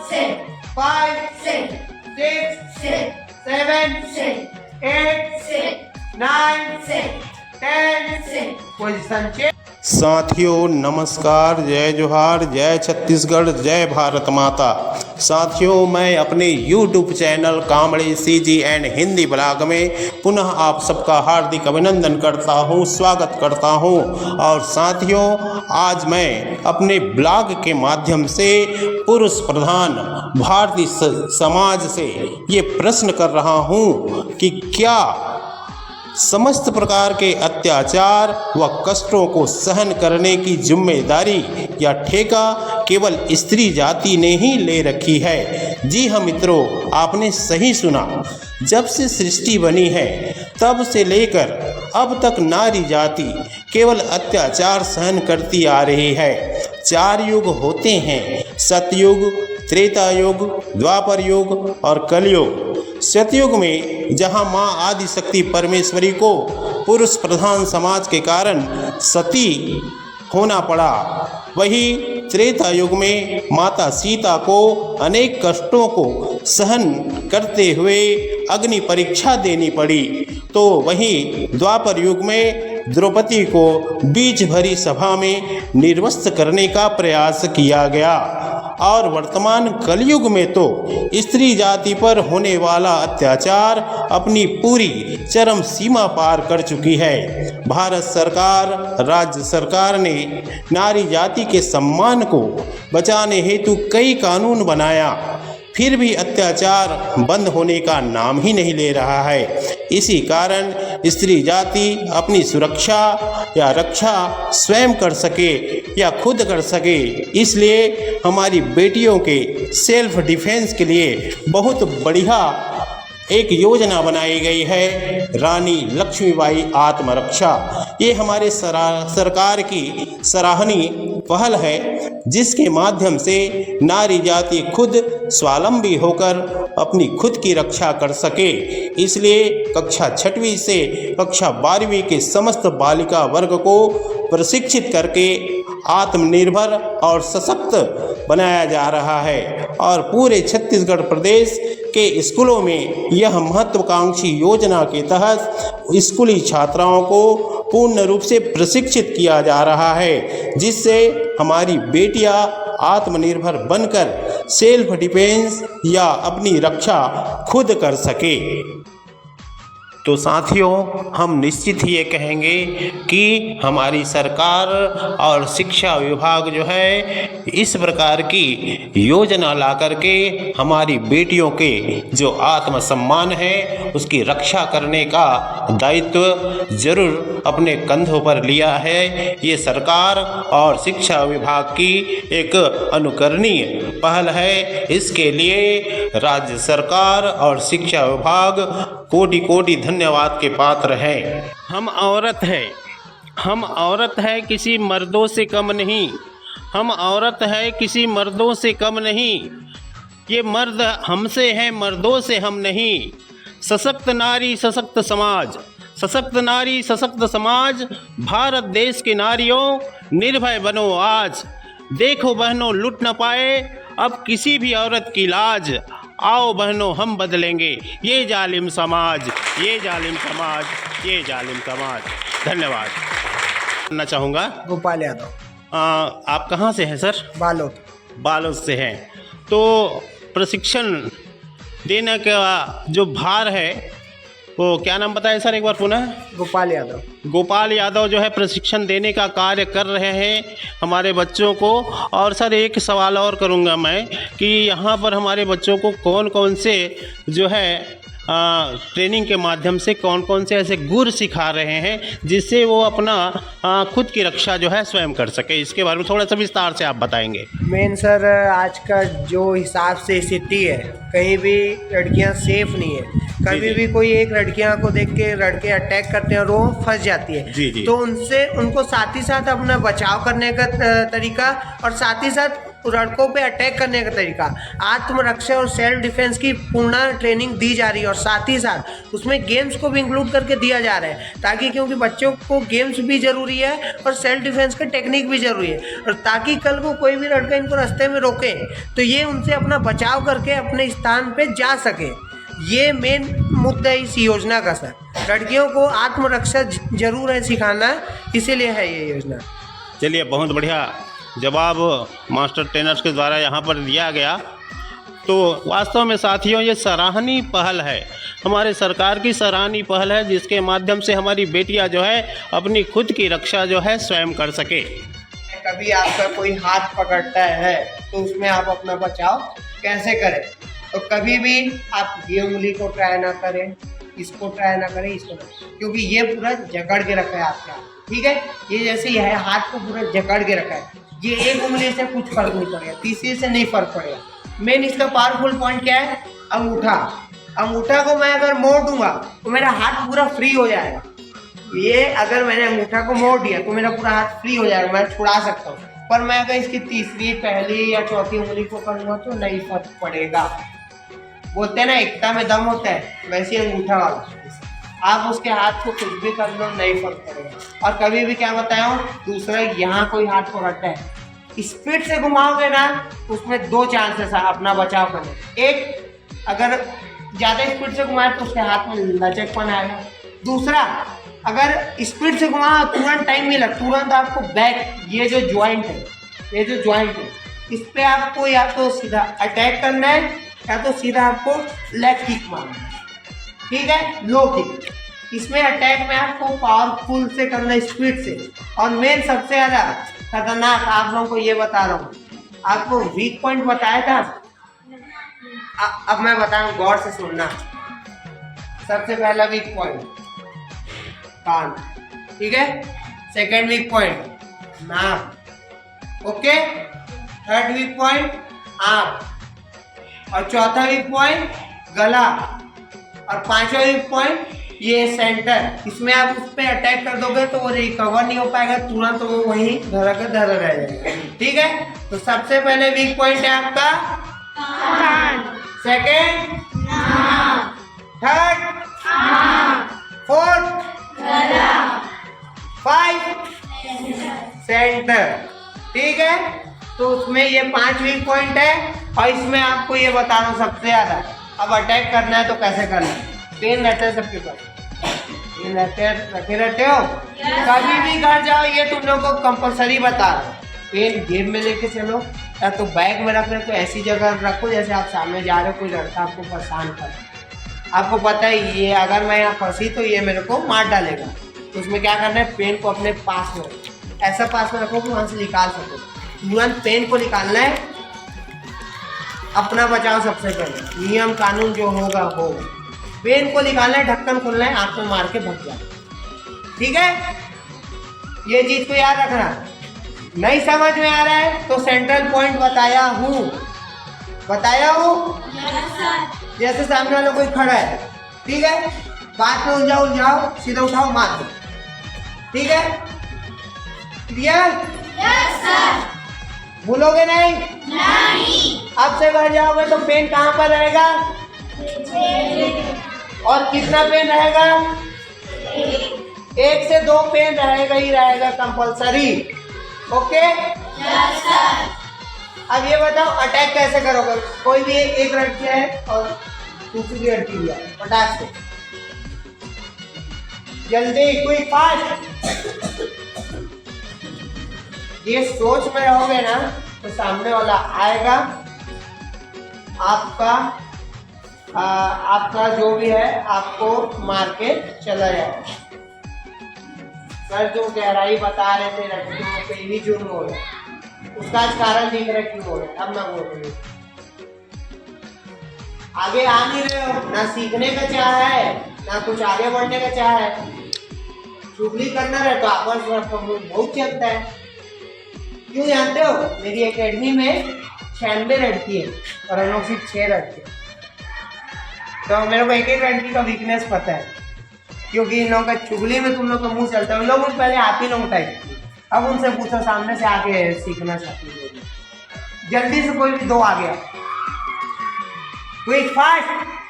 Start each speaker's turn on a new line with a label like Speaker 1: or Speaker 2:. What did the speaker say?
Speaker 1: 6
Speaker 2: 5
Speaker 1: 6
Speaker 2: 6
Speaker 1: 6
Speaker 2: 7
Speaker 1: 6
Speaker 2: 8
Speaker 1: 6
Speaker 2: 9
Speaker 1: 6
Speaker 2: 10
Speaker 1: 6
Speaker 2: position change.
Speaker 3: साथियों नमस्कार, जय जोहार, जय छत्तीसगढ़, जय भारत माता। साथियों मैं अपने YouTube channel Kamde CG and Hindi blog में पुनः आप सबका हार्दिक अभिनंदन करता हूं, स्वागत करता हूं। और साथियों आज मैं अपने ब्लॉग के माध्यम से पुरुष प्रधान भारतीय समाज से ये प्रश्न कर रहा हूं कि क्या समस्त प्रकार के अत्याचार व कष्टों को सहन करने की जिम्मेदारी या ठेका केवल स्त्री जाति ने ही ले रखी है। जी हाँ मित्रों, आपने सही सुना। जब से सृष्टि बनी है तब से लेकर अब तक नारी जाति केवल अत्याचार सहन करती आ रही है। 4 युग होते हैं, सतयुग, त्रेता युग, द्वापर युग और कलयुग। सतयुग में जहां मां आदि शक्ति परमेश्वरी को पुरुष प्रधान समाज के कारण सती होना पड़ा, वही त्रेता युग में माता सीता को अनेक कष्टों को सहन करते हुए अग्नि परीक्षा देनी पड़ी, तो वहीं द्वापर युग में द्रौपदी को बीच भरी सभा में निर्वस्त्र करने का प्रयास किया गया। और वर्तमान कलयुग में तो स्त्री जाति पर होने वाला अत्याचार अपनी पूरी चरम सीमा पार कर चुकी है। भारत सरकार, राज्य सरकार ने नारी जाति के सम्मान को बचाने हेतु कई कानून बनाया, फिर भी अत्याचार बंद होने का नाम ही नहीं ले रहा है। इसी कारण स्त्री जाति अपनी सुरक्षा या रक्षा स्वयं कर सके या खुद कर सके, इसलिए हमारी बेटियों के सेल्फ डिफेंस के लिए बहुत बढ़िया एक योजना बनाई गई है, रानी लक्ष्मीबाई आत्मरक्षा। ये हमारे सरकार की सराहनीय पहल है, जिसके माध्यम से नारी जाति खुद स्वावलंबी होकर अपनी खुद की रक्षा कर सके। इसलिए कक्षा 6वीं से कक्षा 12वीं के समस्त बालिका वर्ग को प्रशिक्षित करके आत्मनिर्भर और सशक्त बनाया जा रहा है। और पूरे छत्तीसगढ़ प्रदेश के स्कूलों में यह महत्वाकांक्षी योजना के तहत स्कूली छात्राओं को पूर्ण रूप से प्रशिक्षित किया जा रहा है, जिससे हमारी बेटियां आत्मनिर्भर बनकर सेल्फ डिफेंस या अपनी रक्षा खुद कर सके। तो साथियों हम निश्चित ही ये कहेंगे कि हमारी सरकार और शिक्षा विभाग जो है इस प्रकार की योजना ला करके हमारी बेटियों के जो आत्मसम्मान है उसकी रक्षा करने का दायित्व जरूर अपने कंधों पर लिया है। ये सरकार और शिक्षा विभाग की एक अनुकरणीय पहल है। इसके लिए राज्य सरकार और शिक्षा विभाग कोटि कोटि धन्यवाद के पात्र हैं।
Speaker 4: हम औरत है किसी मर्दों से कम नहीं, हम औरत है किसी मर्दों से कम नहीं, ये मर्द हमसे हैं मर्दों से हम नहीं। सशक्त नारी सशक्त समाज, सशक्त नारी सशक्त समाज, भारत देश के नारियों निर्भय बनो आज। देखो बहनों लुट न पाए अब किसी भी औरत की लाज, आओ बहनों हम बदलेंगे ये जालिम समाज, ये जालिम समाज, ये जालिम समाज। धन्यवाद करना चाहूँगा।
Speaker 2: गोपाल यादव।
Speaker 4: आप कहाँ से हैं सर? बालोद से हैं। तो प्रशिक्षण देने का जो भार है वो क्या नाम बताया सर एक बार पुनः?
Speaker 2: गोपाल यादव।
Speaker 4: गोपाल यादव जो है प्रशिक्षण देने का कार्य कर रहे हैं हमारे बच्चों को। और सर एक सवाल और करूंगा मैं कि यहाँ पर हमारे बच्चों को कौन कौन से जो है ट्रेनिंग के माध्यम से कौन कौन से ऐसे गुर सिखा रहे हैं जिससे वो अपना खुद की रक्षा जो है स्वयं कर सके, इसके बारे में थोड़ा सा विस्तार से आप बताएंगे।
Speaker 2: मेन सर आज का जो हिसाब से स्थिति है, कहीं भी लड़कियां सेफ नहीं है। कभी भी कोई एक लड़कियां को देख के लड़के अटैक करते हैं और वो फंस जाती है।
Speaker 4: जी।
Speaker 2: तो उनको साथ ही साथ अपना बचाव करने का तरीका और साथ ही साथ लड़कों पे अटैक करने का तरीका, आत्मरक्षा और सेल्फ डिफेंस की पूर्ण ट्रेनिंग दी जा रही है और साथ ही साथ उसमें गेम्स को भी इंक्लूड करके दिया जा रहा है, ताकि क्योंकि बच्चों को गेम्स भी ज़रूरी है और सेल्फ डिफेंस का टेक्निक भी ज़रूरी है, और ताकि कल को कोई भी लड़का इनको रास्ते में रोके तो ये उनसे अपना बचाव करके अपने स्थान पर जा सके। ये मेन मुद्दा है इस योजना का सर। लड़कियों को आत्मरक्षा जरूर है सिखाना, इसीलिए है ये योजना।
Speaker 4: चलिए, बहुत बढ़िया जवाब मास्टर ट्रेनर्स के द्वारा यहाँ पर दिया गया। तो वास्तव में साथियों, ये सराहनीय पहल है, हमारे सरकार की सराहनीय पहल है, जिसके माध्यम से हमारी बेटियाँ जो है अपनी खुद की रक्षा जो है स्वयं कर सके।
Speaker 2: कभी आपका कोई हाथ पकड़ता है तो उसमें आप अपना बचाव कैसे करें, तो कभी भी आप ये उंगली को ट्राई ना करें, इसको ट्राई ना करें, इसको ना, क्योंकि ये पूरा जकड़ के रखा है आपका, ठीक है। ये जैसे ये है, हाथ को पूरा जकड़ के रखा है, ये एक उंगली से कुछ फर्क नहीं पड़ेगा, तीसरी से नहीं फर्क पड़ेगा। मेन इसका पावरफुल पॉइंट क्या है, अंगूठा। अंगूठा को मैं अगर मोड़ दूंगा तो मेरा हाथ पूरा फ्री हो जाएगा। ये अगर मैंने अंगूठा को मोड़ दिया तो मेरा पूरा हाथ फ्री हो जाएगा, मैं छुड़ा सकता हूँ। पर मैं अगर इसकी तीसरी, पहली या चौथी उंगली को करूँगा तो नहीं फर्क पड़ेगा। बोलते हैं ना, एकता में दम होता है, वैसे अंगूठा वाला, आप उसके हाथ को कुछ भी कर लो नहीं फर्क पड़ेगा। और कभी भी क्या बताया हूँ, दूसरा यहाँ कोई हाथ पकड़ता है, स्पीड से घुमाओगे ना, उसमें दो चांसेस है अपना बचाव करने। एक, अगर ज़्यादा स्पीड से घुमाए तो उसके हाथ में लचकपन आएगा। दूसरा, अगर स्पीड से घुमाओ तुरंत टाइम मिला, तुरंत आपको बैक, ये जो ज्वाइंट है, ये जो ज्वाइंट है, इस पर आपको या तो सीधा अटैक करना है या तो सीधा आपको लेग किक मारना है, ठीक है, लो किक। इसमें अटैक में आपको पावरफुल से करना है, स्पीड से। और मेन सबसे ज़्यादा खतरनाक आप लोगों को ये बता रहा हूँ, आपको वीक पॉइंट बताया था, अब मैं बताऊँ, गौर से सुनना। सबसे पहला वीक पॉइंट कान, ठीक है। सेकेंड वीक पॉइंट नाक, ओके। थर्ड वीक पॉइंट आँख, और चौथा वीक पॉइंट गला, और पांचवा वीक पॉइंट ये सेंटर। इसमें आप उस पर अटैक कर दोगे तो वो रिकवर नहीं हो पाएगा, तुरंत वो वहीं धरा का धरा रह जाएगा, ठीक है। तो सबसे पहले वीक पॉइंट है आपका कान, second third fourth five centre, ठीक है। तो उसमें ये 5 वीक पॉइंट है, और इसमें आपको ये बता रहा हूँ सबसे ज्यादा, अब अटैक करना है तो कैसे करना है। पेन रहता है सबके पास, पेन रखे रहते हो, कभी भी घर जाओ, ये तुम लोग को कंपलसरी बता रहा हूँ, पेन जेब में लेके चलो या तो बैग में रख रहे तो ऐसी जगह रखो जैसे आप सामने जा रहे हो, कोई लड़का आपको परेशान कर, आपको पता है ये अगर मैं यहाँ फंसी तो ये मेरे को मार डालेगा, तो उसमें क्या करना है, पेन को अपने पास में ऐसा पास में रखो कि वहाँ से निकाल सको। तुरंत पेन को निकालना है, अपना बचाव सबसे पहले, नियम कानून जो होगा हो। पेन को निकालना है, ढक्कन खोलना है, आँख में मार के भग जाए, ठीक है। ये चीज को याद रखना। नहीं समझ में आ रहा है तो सेंट्रल पॉइंट बताया हूँ जैसे सामने वाला कोई खड़ा है, ठीक है, बात में उलझाओ, सीधा उठाओ मार दो, ठीक है, क्लियर?
Speaker 1: Yes sir.
Speaker 2: भूलोगे नहीं?
Speaker 1: नहीं।
Speaker 2: अब से घर जाओगे तो पेन कहाँ पर रहेगा और कितना पेन रहेगा? 1 से 2 पेन रहेगा ही रहेगा कंपलसरी, ओके?
Speaker 1: Yes sir.
Speaker 2: अब ये बताओ अटैक कैसे करोगे? कोई भी एक लड़की है और दूसरी लड़की भी है, फटाक से जल्दी क्विक फास्ट। ये सोच में रहोगे ना तो सामने वाला आएगा, आपका जो भी है आपको मार के चला जाएगा। सर जो गहराई बता रहे थे लड़कियों पे ही जुर्म हो रहा है, उसका आज कारण दिख रहा है क्यों हो रहा है। अब मैं बोल रही हूँ, आगे आ नहीं रहे हो, ना सीखने का चाह है ना कुछ आगे बढ़ने का चाह है, चुगली करना रहे तो आपस में बहुत चलता है। क्यों जानते हो? मेरी एकेडमी में 96 लड़की है और हम लोग सिर्फ 6 लड़के, तो मेरे को एक लड़की का वीकनेस पता है, क्योंकि इन लोगों का चुगली में तुम लोग का मुंह चलता है। उन लोगों को पहले आप ही लोग टाइप, अब उनसे पूछो सामने से आके सीखना चाहती है। जल्दी से कोई भी दो आ गया, क्विक फास्ट।